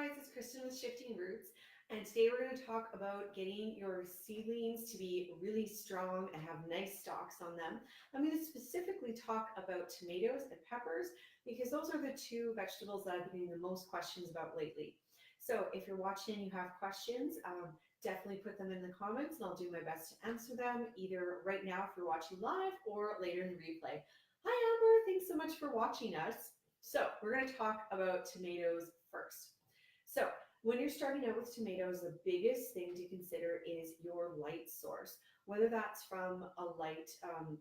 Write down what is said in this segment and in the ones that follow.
guys, it's Kristen with Shifting Roots, and today we're going to talk about getting your seedlings to be really strong and have nice stalks on them. I'm going to specifically talk about tomatoes and peppers because those are the two vegetables that I've been getting the most questions about lately. So if you're watching and you have questions, definitely put them in the comments and I'll do my best to answer them either right now if you're watching live or later in the replay. Hi Amber, thanks so much for watching us. So we're going to talk about tomatoes first. So when you're starting out with tomatoes, the biggest thing to consider is your light source, whether that's from a light,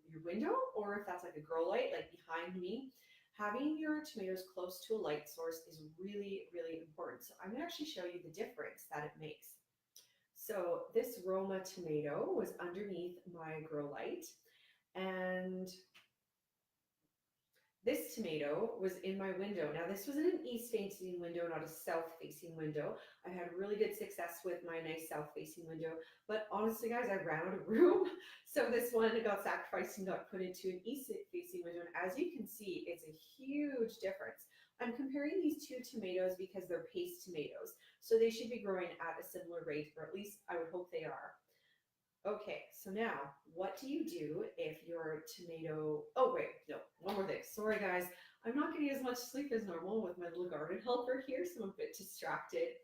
your window, or if that's like a grow light, like behind me. Having your tomatoes close to a light source is really, really important. So I'm going to actually show you the difference that it makes. So this Roma tomato was underneath my grow light, and this tomato was in my window. Now this was in an east-facing window, not a south-facing window. I had really good success with my nice south-facing window, but honestly guys, I ran out of room. So this one got sacrificed and got put into an east-facing window. And as you can see, it's a huge difference. I'm comparing these two tomatoes because they're paste tomatoes. So they should be growing at a similar rate, or at least I would hope they are. Okay, so now what do you do if your tomato, oh wait, no, one more thing. Sorry guys, I'm not getting as much sleep as normal with my little garden helper here, so I'm a bit distracted.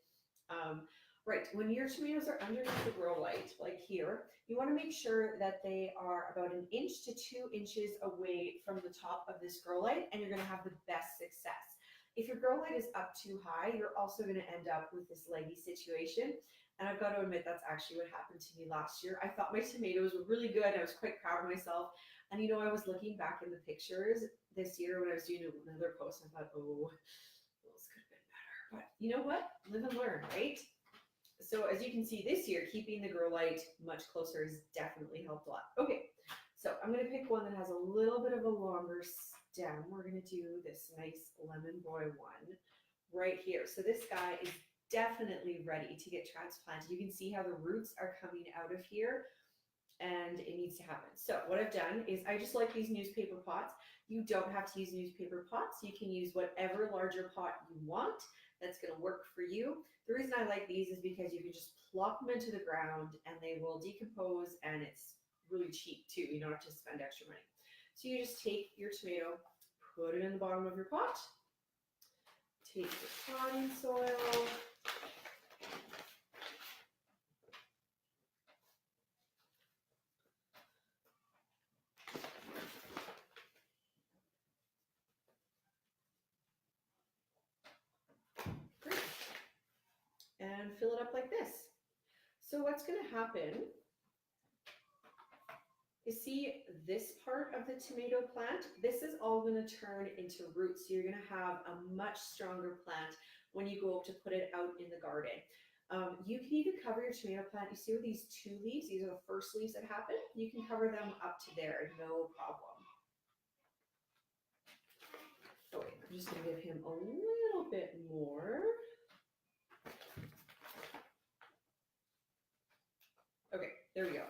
Right, when your tomatoes are underneath the grow light, like here, you want to make sure that they are about 1 inch to 2 inches away from the top of this grow light, and you're going to have the best success. If your grow light is up too high, you're also going to end up with this leggy situation. And I've got to admit, that's actually what happened to me last year. I thought my tomatoes were really good. I was quite proud of myself. And I was looking back in the pictures this year when I was doing another post. I thought, oh, those could have been better. But you know what? Live and learn, right? So as you can see this year, keeping the grow light much closer has definitely helped a lot. Okay, so I'm going to pick one that has a little bit of a longer stem. We're going to do this nice lemon boy one right here. So this guy is definitely ready to get transplanted. You can see how the roots are coming out of here and it needs to happen. So what I've done is I just like these newspaper pots. You don't have to use newspaper pots. You can use whatever larger pot you want that's going to work for you. The reason I like these is because you can just plop them into the ground and they will decompose, and it's really cheap too. You don't have to spend extra money. So you just take your tomato, put it in the bottom of your pot, take your potting soil, and fill it up like this. So what's going to happen is, see this part of the tomato plant, this is all going to turn into roots. So you're going to have a much stronger plant when you go up to put it out in the garden. You can even cover your tomato plant. You see with these two leaves, these are the first leaves that happen. You can cover them up to there, no problem. Oh wait, I'm just going to give him a little bit more. Okay, there we go.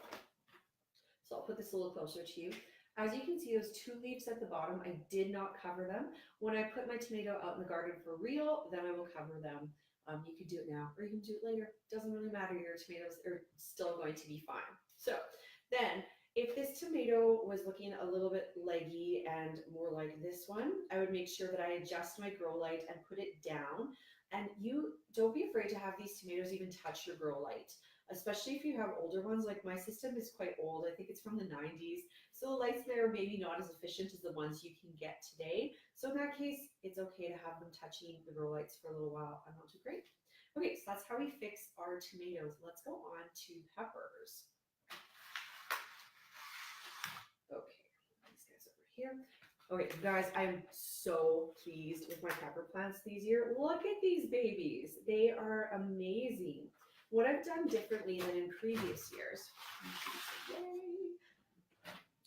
So I'll put this a little closer to you. As you can see, those two leaves at the bottom, I did not cover them. When I put my tomato out in the garden for real, then I will cover them. You can do it now or you can do it later. Doesn't really matter. Your tomatoes are still going to be fine. So then if this tomato was looking a little bit leggy and more like this one, I would make sure that I adjust my grow light and put it down. And you don't be afraid to have these tomatoes even touch your grow light, especially if you have older ones. Like my system is quite old. I think it's from the 90s. So the lights there are maybe not as efficient as the ones you can get today. So in that case, it's okay to have them touching the grow lights for a little while. I'm not too great. Okay, so that's how we fix our tomatoes. Let's go on to peppers. Okay, these guys over here. Okay, guys, I'm so pleased with my pepper plants this year. Look at these babies. They are amazing. What I've done differently than in previous years.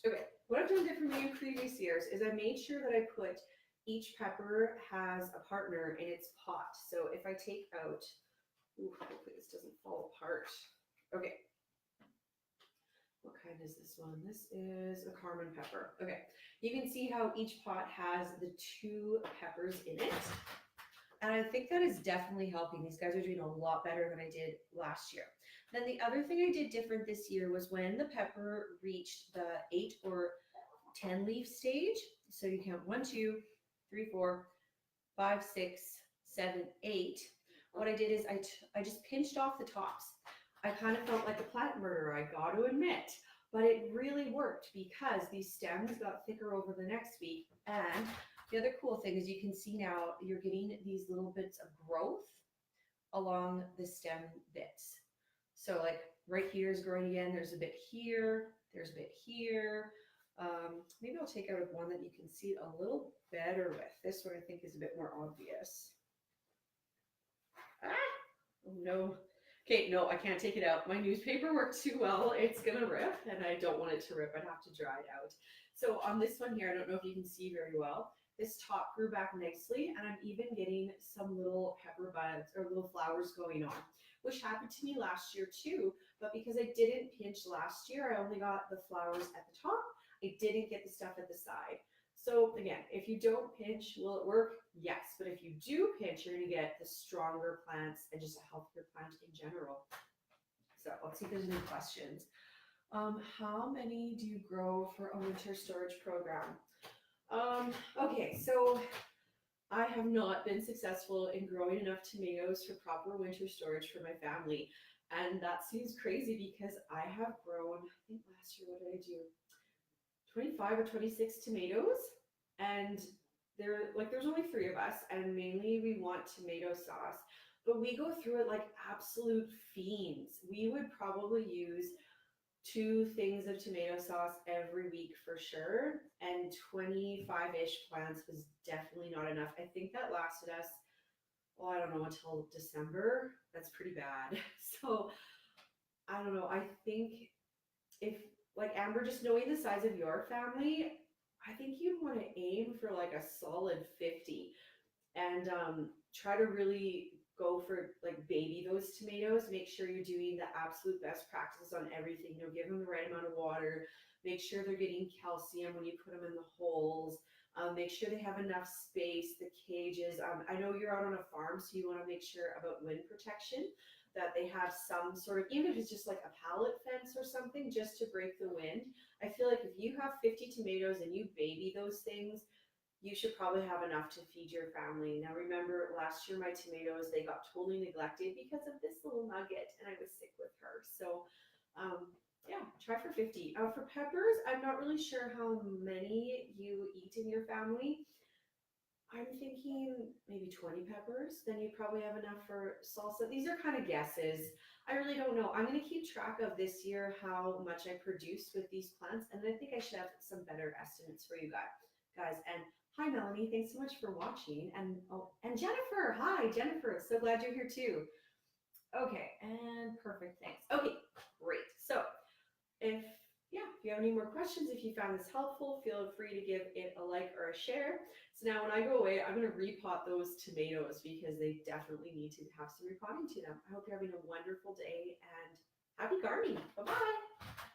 Okay, what I've done differently in previous years is I made sure that I put each pepper has a partner in its pot. So if I take out, ooh, hopefully this doesn't fall apart. Okay. What kind is this one? This is a Carmen pepper. Okay, you can see how each pot has the two peppers in it. And I think that is definitely helping. These guys are doing a lot better than I did last year. Then the other thing I did different this year was when the pepper reached the 8 or 10 leaf stage. So you count 1, 2, 3, 4, 5, 6, 7, 8. What I did is I just pinched off the tops. I kind of felt like a plant murderer, I got to admit. But it really worked because these stems got thicker over the next week. And the other cool thing is you can see now you're getting these little bits of growth along the stem bits. So like right here is growing again. There's a bit here. There's a bit here. Maybe I'll take out one that you can see it a little better with. This one I think is a bit more obvious. Ah! Oh no. Okay, no, I can't take it out. My newspaper worked too well. It's gonna rip, and I don't want it to rip. I'd have to dry it out. So on this one here, I don't know if you can see very well. This top grew back nicely, and I'm even getting some little pepper buds or little flowers going on, which happened to me last year too. But because I didn't pinch last year, I only got the flowers at the top. I didn't get the stuff at the side. So again, if you don't pinch, will it work? Yes. But if you do pinch, you're going to get the stronger plants and just a healthier plant in general. So let's see if there's any questions. How many do you grow for a winter storage program? Okay, so I have not been successful in growing enough tomatoes for proper winter storage for my family. And that seems crazy because I have grown, I think last year, what did I do? 25 or 26 tomatoes, and there's only 3 of us, and mainly we want tomato sauce, but we go through it like absolute fiends. We would probably use 2 things of tomato sauce every week for sure, and 25-ish plants was definitely not enough. I think that lasted us, well, I don't know, until December. That's pretty bad. So I don't know. I think if, like Amber, just knowing the size of your family, I think you'd want to aim for like a solid 50 and try to really go for like baby those tomatoes. Make sure you're doing the absolute best practices on everything. You know, give them the right amount of water. Make sure they're getting calcium when you put them in the holes. Make sure they have enough space, the cages. I know you're out on a farm, so you want to make sure about wind protection, that they have some sort of, even if it's just like a pallet fence or something, just to break the wind. I feel like if you have 50 tomatoes and you baby those things, you should probably have enough to feed your family. Now remember, last year my tomatoes, they got totally neglected because of this little nugget, and I was sick with her. So yeah, try for 50. For peppers, I'm not really sure how many you eat in your family. I'm thinking maybe 20 peppers. Then you probably have enough for salsa. These are kind of guesses. I really don't know. I'm going to keep track of this year how much I produced with these plants, and I think I should have some better estimates for you guys. And hi, Melanie. Thanks so much for watching. And oh, and Jennifer. Hi, Jennifer. So glad you're here too. Okay, and perfect. Thanks. Okay, great. So if you have any more questions, if you found this helpful, feel free to give it a like or a share. So now when I go away, I'm going to repot those tomatoes because they definitely need to have some repotting to them. I hope you're having a wonderful day and happy gardening. Bye-bye.